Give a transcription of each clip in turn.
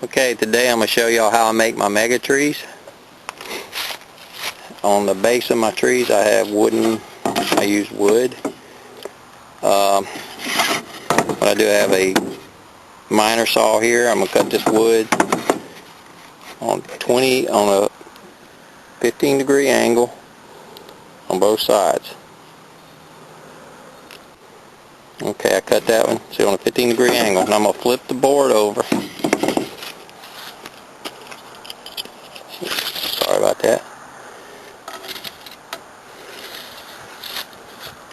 Okay, today I'm going to show y'all how I make my mega trees. On the base of my trees I have I use wood. What I do, I have a miner saw here. I'm going to cut this wood on a 15-degree angle on both sides. Okay, I cut that one, see, on a 15-degree angle, and I'm going to flip the board over. Sorry about that.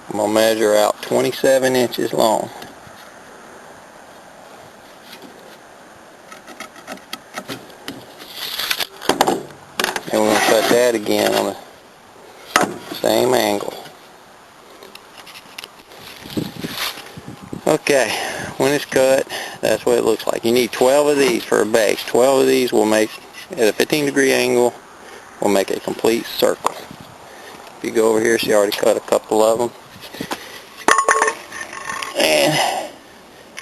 I'm going to measure out 27 inches long. And we're going to cut that again on the same angle. Okay, when it's cut, that's what it looks like. You need 12 of these for a base. 12 of these will make, at a 15-degree angle, will make a complete circle. If you go over here, see I already cut a couple of them. And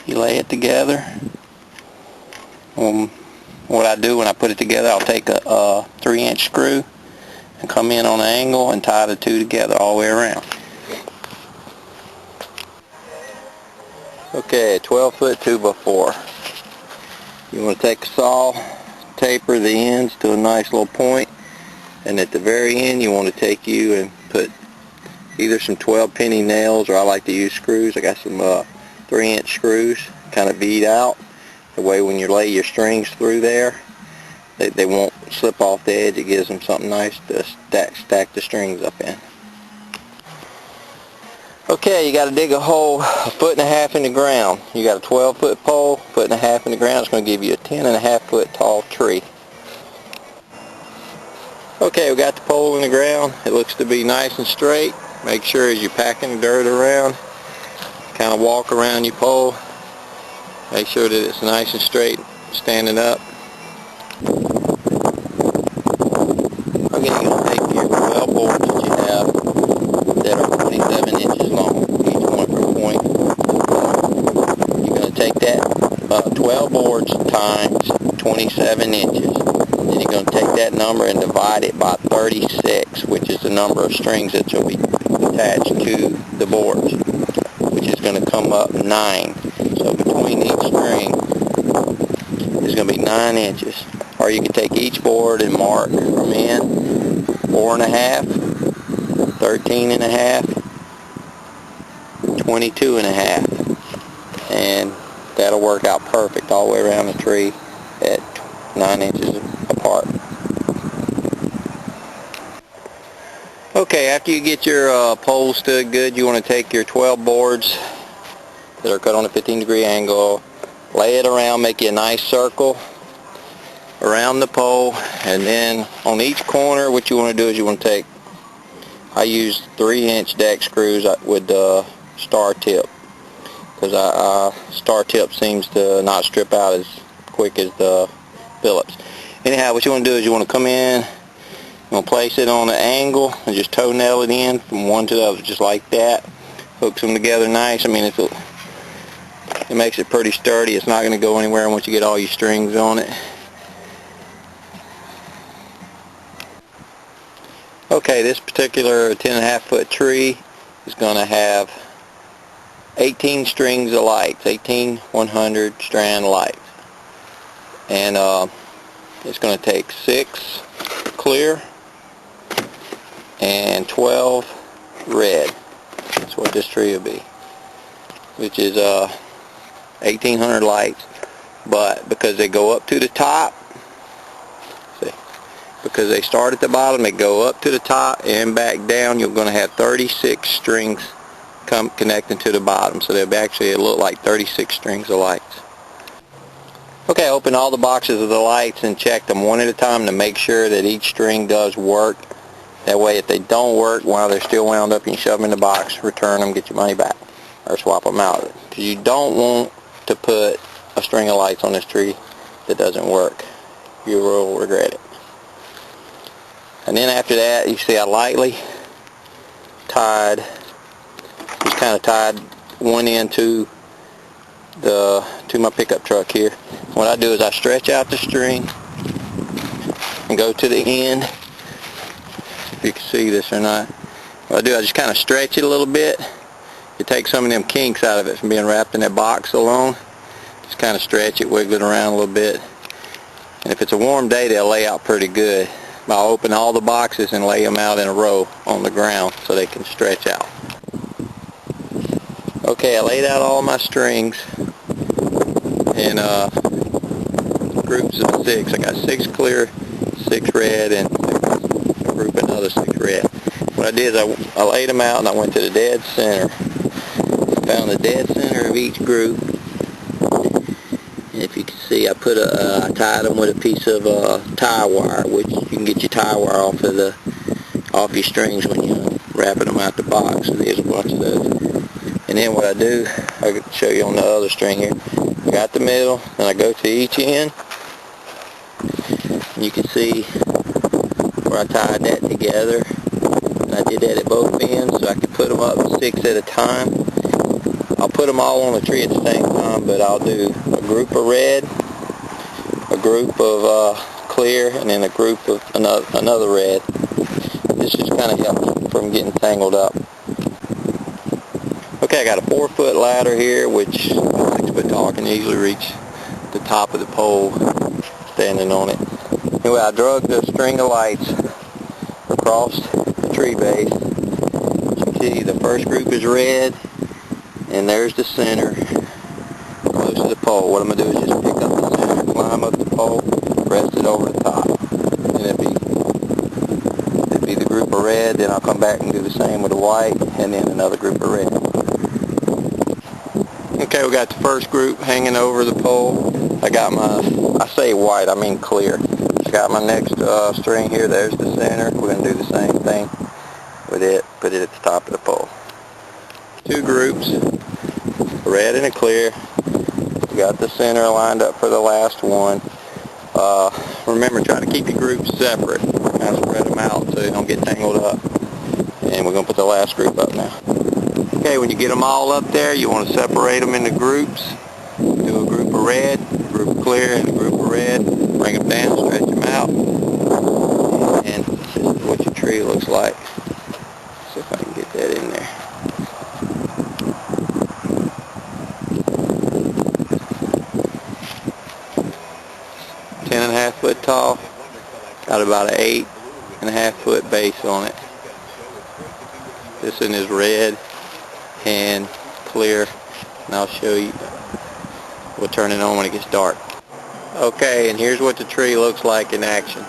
you lay it together. What I do when I put it together, I'll take a 3-inch screw and come in on an angle and tie the two together all the way around. Okay, 12-foot 2x4. You want to take a saw, taper the ends to a nice little point, and at the very end you want to take and put either some 12-penny nails, or I like to use screws. I got some 3-inch screws, kind of bead out. The way when you lay your strings through there, they won't slip off the edge. It gives them something nice to stack the strings up in. Okay, you got to dig a hole 1.5 feet in the ground. You got a 12-foot pole, 1.5 feet in the ground. It's going to give you a 10.5-foot tall tree. Okay, we got the pole in the ground. It looks to be nice and straight. Make sure as you're packing dirt around, kind of walk around your pole. Make sure that it's nice and straight, standing up. Okay, you're going to take your 12 boards that you have that are 27 inches long, each point per point. You're going to take that 12 boards times 27 inches. Then you're going to take that number and divide it by 36, which is the number of strings that will be attached to the boards, which is going to come up 9. So between each string is going to be 9 inches. Or you can take each board and mark from in 4.5, 13.5, 22.5, and that'll work out perfect all the way around the tree at 9 inches apart. Okay, after you get your pole stood good, you want to take your 12 boards that are cut on a 15-degree angle, lay it around, make you a nice circle around the pole, and then on each corner what you want to do is you want to take, I use 3-inch deck screws with the star tip, because star tip seems to not strip out as quick as the Phillips. Anyhow, what you want to do is you want to come in, you want to place it on an angle and just toe nail it in from one to the other, just like that. Hooks them together nice. I mean, it makes it pretty sturdy. It's not going to go anywhere once you get all your strings on it. Okay, this particular 10.5-foot tree is going to have 18 strings of lights, 18 100-strand lights. And it's going to take 6 clear and 12 red. That's what this tree will be, which is 1,800 lights. But because they go up to the top, because they start at the bottom, they go up to the top and back down, you're going to have 36 strings connecting to the bottom. So they'll actually look like 36 strings of lights. Okay, open all the boxes of the lights and check them one at a time to make sure that each string does work. That way, if they don't work while they're still wound up, you can shove them in the box, return them, get your money back, or swap them out. Because you don't want to put a string of lights on this tree that doesn't work. You will regret it. And then after that, you see I lightly tied, just kind of tied one end to to my pickup truck here. What I do is I stretch out the string and go to the end. If you can see this or not. What I do, I just kind of stretch it a little bit. It takes some of them kinks out of it from being wrapped in that box so long. Just kind of stretch it, wiggle it around a little bit. And if it's a warm day, they'll lay out pretty good. I'll open all the boxes and lay them out in a row on the ground so they can stretch out. Okay, I laid out all my strings in groups of 6. I got 6 clear, 6 red, and a group of another 6 red. What I did is I laid them out and I went to the dead center. Found the dead center of each group. And if you can see, I tied them with a piece of tie wire, which you can get your tie wire off your strings when you're wrapping them out the box. So there's a bunch of those. And then what I do, I can show you on the other string here. I got the middle, and I go to each end. And you can see where I tied that together. And I did that at both ends so I could put them up 6 at a time. I'll put them all on the tree at the same time, but I'll do a group of red, a group of clear, and then a group of another red. This just kind of helps from getting tangled up. Okay, I got a 4-foot ladder here, which 6 foot tall. I can easily reach the top of the pole standing on it. Anyway, I drug the string of lights across the tree base. You can see the first group is red, and there's the center close to the pole. What I'm going to do is just pick up the center, climb up the pole, rest it over the top. And it'll be the group of red, then I'll come back and do the same with the white, and then another group of red. Okay, we got the first group hanging over the pole. I got I say white, I mean clear. I got my next string here, there's the center. We're going to do the same thing with it, put it at the top of the pole. 2 groups, a red and a clear. We got the center lined up for the last one. Remember, try to keep your groups separate. Kind of spread them out so they don't get tangled up. And we're going to put the last group up now. Okay, when you get them all up there, you want to separate them into groups. Do a group of red, a group of clear, and a group of red. Bring them down, stretch them out. And this is what your tree looks like. See if I can get that in there. Ten and a half foot tall. Got about an 8.5 foot base on it. This one is red and clear, and I'll show you. We'll turn it on when it gets dark. Okay, and here's what the tree looks like in action.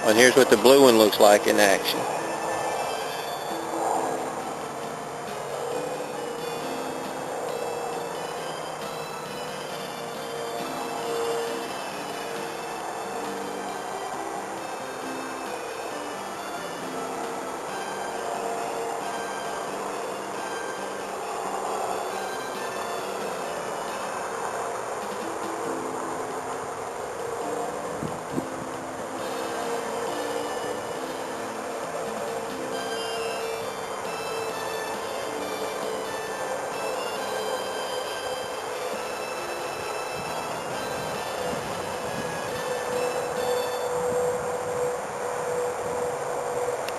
And here's what the blue one looks like in action.